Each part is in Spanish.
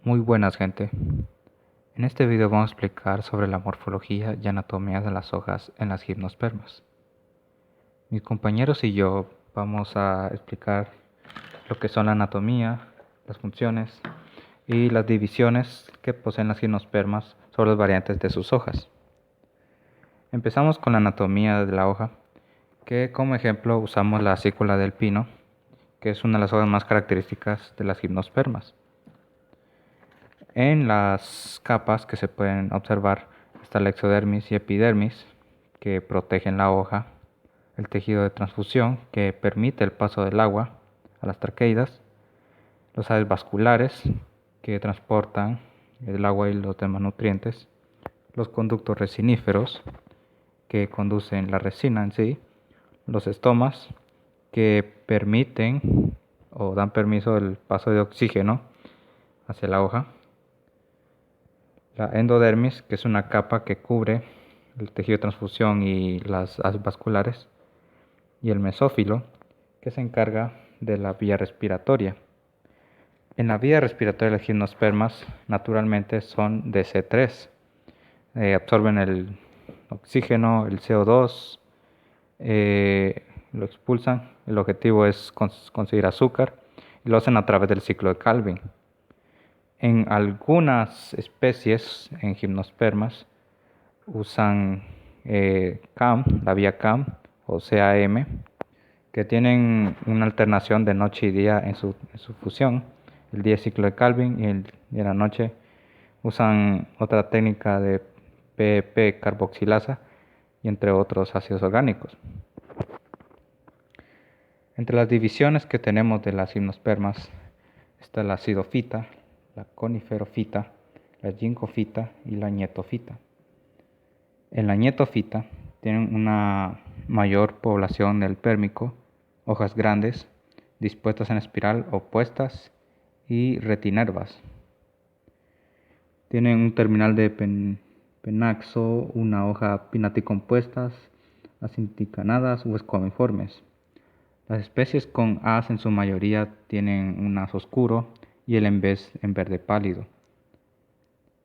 Muy buenas, gente. En este video vamos a explicar sobre la morfología y anatomía de las hojas en las gimnospermas. Mis compañeros y yo vamos a explicar lo que son la anatomía, las funciones y las divisiones que poseen las gimnospermas sobre las variantes de sus hojas. Empezamos con la anatomía de la hoja, que como ejemplo usamos la acícula del pino, que es una de las hojas más características de las gimnospermas. En las capas que se pueden observar está la exodermis y epidermis, que protegen la hoja, el tejido de transfusión, que permite el paso del agua a las traqueidas, los sales vasculares, que transportan el agua y los demás nutrientes, los conductos resiníferos, que conducen la resina en sí, los estomas, que permiten o dan permiso del paso de oxígeno hacia la hoja, la endodermis, que es una capa que cubre el tejido de transfusión y las asas vasculares, y el mesófilo, que se encarga de la vía respiratoria. En la vía respiratoria de las gimnospermas naturalmente son de C3, absorben el oxígeno, el CO2, lo expulsan. El objetivo es conseguir azúcar y lo hacen a través del ciclo de Calvin. En algunas especies, en gimnospermas, usan CAM, la vía CAM o CAM, que tienen una alternación de noche y día en su fusión. El día es ciclo de Calvin y en la noche usan otra técnica de PP carboxilasa y entre otros ácidos orgánicos. Entre las divisiones que tenemos de las gimnospermas está la acidofita, la coniferofita, la ginkgofita y la nietofita. En la nietofita tienen una mayor población del pérmico, hojas grandes, dispuestas en espiral opuestas y retinervas. Tienen un terminal de penaxo, una hoja pinnaticompuestas, acinticanadas o escomiformes. Las especies con as en su mayoría tienen un as oscuro y el en verde pálido,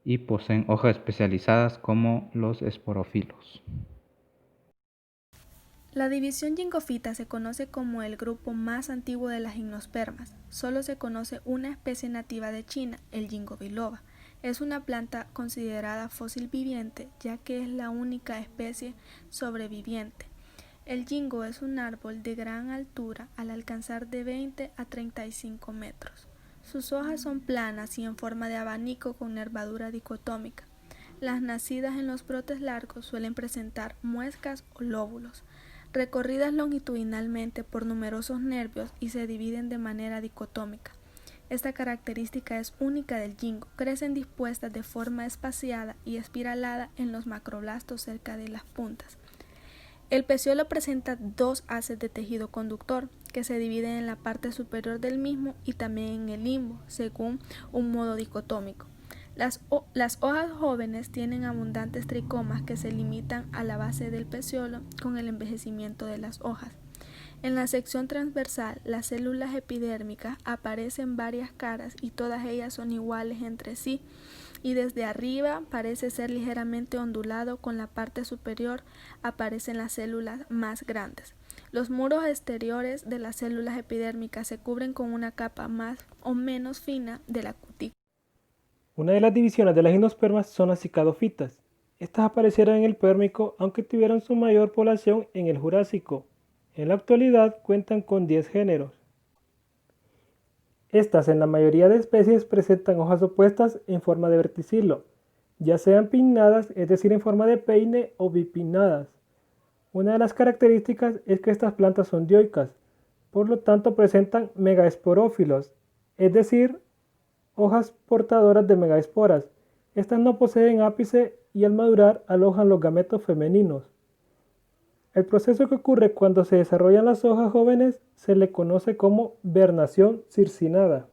y poseen hojas especializadas como los esporófilos. La división Ginkgofita se conoce como el grupo más antiguo de las gimnospermas. Solo se conoce una especie nativa de China, el Ginkgo biloba. Es una planta considerada fósil viviente, ya que es la única especie sobreviviente. El ginkgo es un árbol de gran altura al alcanzar de 20 a 35 metros. Sus hojas son planas y en forma de abanico con nervadura dicotómica. Las nacidas en los brotes largos suelen presentar muescas o lóbulos, recorridas longitudinalmente por numerosos nervios y se dividen de manera dicotómica. Esta característica es única del ginkgo. Crecen dispuestas de forma espaciada y espiralada en los macroblastos cerca de las puntas. El peciolo presenta dos haces de tejido conductor que se dividen en la parte superior del mismo y también en el limbo, según un modo dicotómico. Las hojas jóvenes tienen abundantes tricomas que se limitan a la base del peciolo con el envejecimiento de las hojas. En la sección transversal, las células epidérmicas aparecen varias caras y todas ellas son iguales entre sí, y desde arriba parece ser ligeramente ondulado. Con la parte superior aparecen las células más grandes. Los muros exteriores de las células epidérmicas se cubren con una capa más o menos fina de la cutícula. Una de las divisiones de las gimnospermas son las cicadofitas. Estas aparecieron en el Pérmico, aunque tuvieron su mayor población en el Jurásico. En la actualidad cuentan con 10 géneros. Estas en la mayoría de especies presentan hojas opuestas en forma de verticilo, ya sean pinnadas, es decir, en forma de peine, o bipinnadas. Una de las características es que estas plantas son dioicas, por lo tanto presentan megaesporófilos, es decir, hojas portadoras de megaesporas. Estas no poseen ápice y al madurar alojan los gametos femeninos. El proceso que ocurre cuando se desarrollan las hojas jóvenes se le conoce como vernación circinada.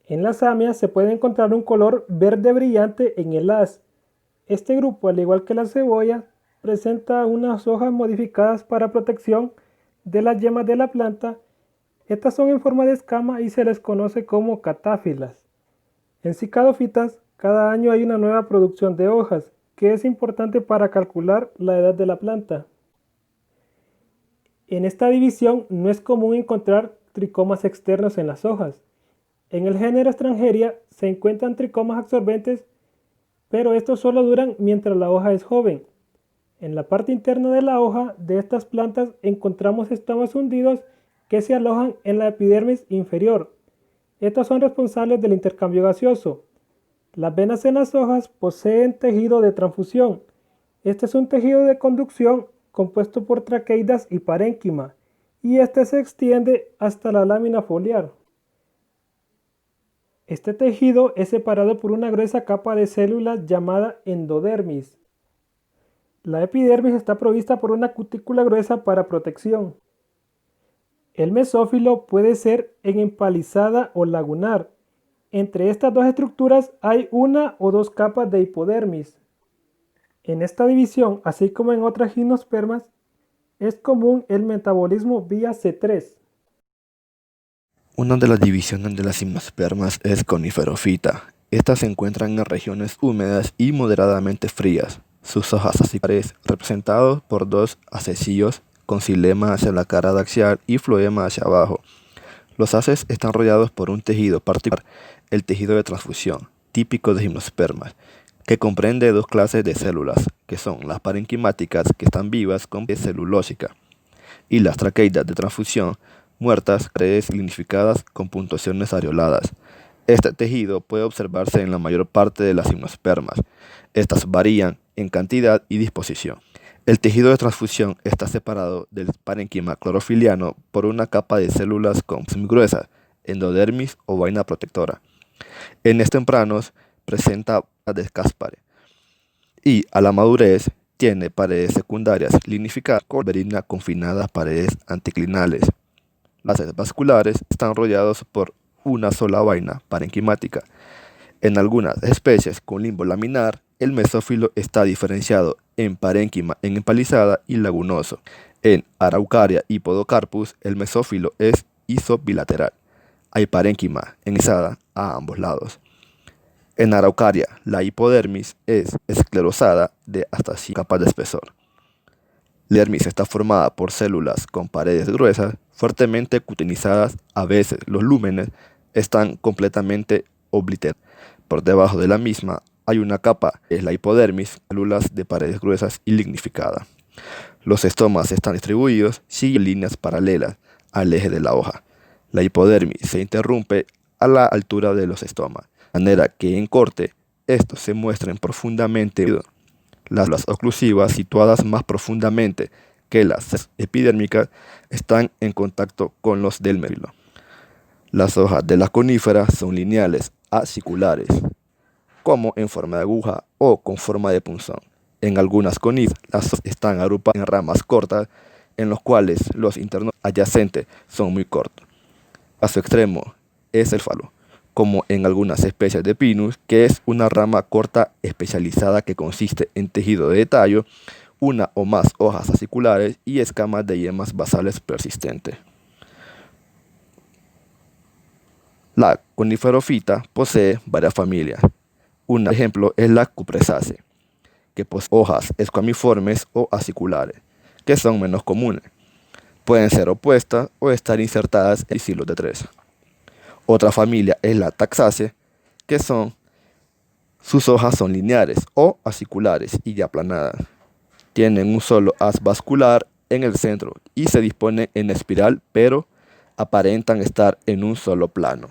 En las amias se puede encontrar un color verde brillante en el haz. Este grupo, al igual que la cebolla, presenta unas hojas modificadas para protección de las yemas de la planta. Estas son en forma de escama y se les conoce como catáfilas. En Cicadofitas, cada año hay una nueva producción de hojas, que es importante para calcular la edad de la planta. En esta división no es común encontrar tricomas externos en las hojas. En el género Strangeria se encuentran tricomas absorbentes, pero estos solo duran mientras la hoja es joven. En la parte interna de la hoja de estas plantas encontramos estomas hundidos que se alojan en la epidermis inferior. Estos son responsables del intercambio gaseoso. Las venas en las hojas poseen tejido de transfusión. Este es un tejido de conducción compuesto por traqueidas y parénquima, y este se extiende hasta la lámina foliar. Este tejido es separado por una gruesa capa de células llamada endodermis. La epidermis está provista por una cutícula gruesa para protección. El mesófilo puede ser en empalizada o lagunar. Entre estas dos estructuras hay una o dos capas de hipodermis. En esta división, así como en otras gimnospermas, es común el metabolismo vía C3. Una de las divisiones de las gimnospermas es Coniferofita. Estas se encuentran en regiones húmedas y moderadamente frías. Sus hojas aciculares, representados por dos acecillos con xilema hacia la cara axial y floema hacia abajo. Los haces están rodeados por un tejido particular, el tejido de transfusión, típico de gimnospermas, que comprende dos clases de células, que son las parenquimáticas, que están vivas con celulósica, y las traqueidas de transfusión, muertas, paredes lignificadas con puntuaciones areoladas. Este tejido puede observarse en la mayor parte de las gimnospermas. Estas varían en cantidad y disposición. El tejido de transfusión está separado del parénquima clorofiliano por una capa de células con muy gruesas, endodermis o vaina protectora. En tempranos presenta descáspare y a la madurez tiene paredes secundarias lignificadas con berina confinadas paredes anticlinales. Las haces vasculares están rodeados por una sola vaina parenquimática. En algunas especies con limbo laminar, el mesófilo está diferenciado en parénquima en empalizada y lagunoso. En Araucaria y Podocarpus, el mesófilo es isobilateral. Hay parénquima empalizada a ambos lados. En Araucaria, la hipodermis es esclerosada de hasta 5 capas de espesor. La dermis está formada por células con paredes gruesas, fuertemente cutinizadas. A veces los lúmenes están completamente obliterados. Por debajo de la misma hay una capa, que es la hipodermis, células de paredes gruesas y lignificadas. Los estomas están distribuidos siguiendo líneas paralelas al eje de la hoja. La hipodermis se interrumpe a la altura de los estomas, de manera que en corte estos se muestran profundamente unidos. Las células oclusivas, situadas más profundamente que las epidérmicas, están en contacto con los del mesófilo. Las hojas de las coníferas son lineales, aciculares, como en forma de aguja o con forma de punzón. En algunas coníferas, las hojas están agrupadas en ramas cortas, en los cuales los internos adyacentes son muy cortos. A su extremo es el falo, como en algunas especies de Pinus, que es una rama corta especializada que consiste en tejido de tallo, una o más hojas aciculares y escamas de yemas basales persistentes. La Coniferofita posee varias familias. Un ejemplo es la Cupressaceae, que posee hojas esquamiformes o aciculares, que son menos comunes. Pueden ser opuestas o estar insertadas en silos de 3. Otra familia es la Taxaceae, que sus hojas son lineares o aciculares y aplanadas. Tienen un solo haz vascular en el centro y se disponen en espiral, pero aparentan estar en un solo plano.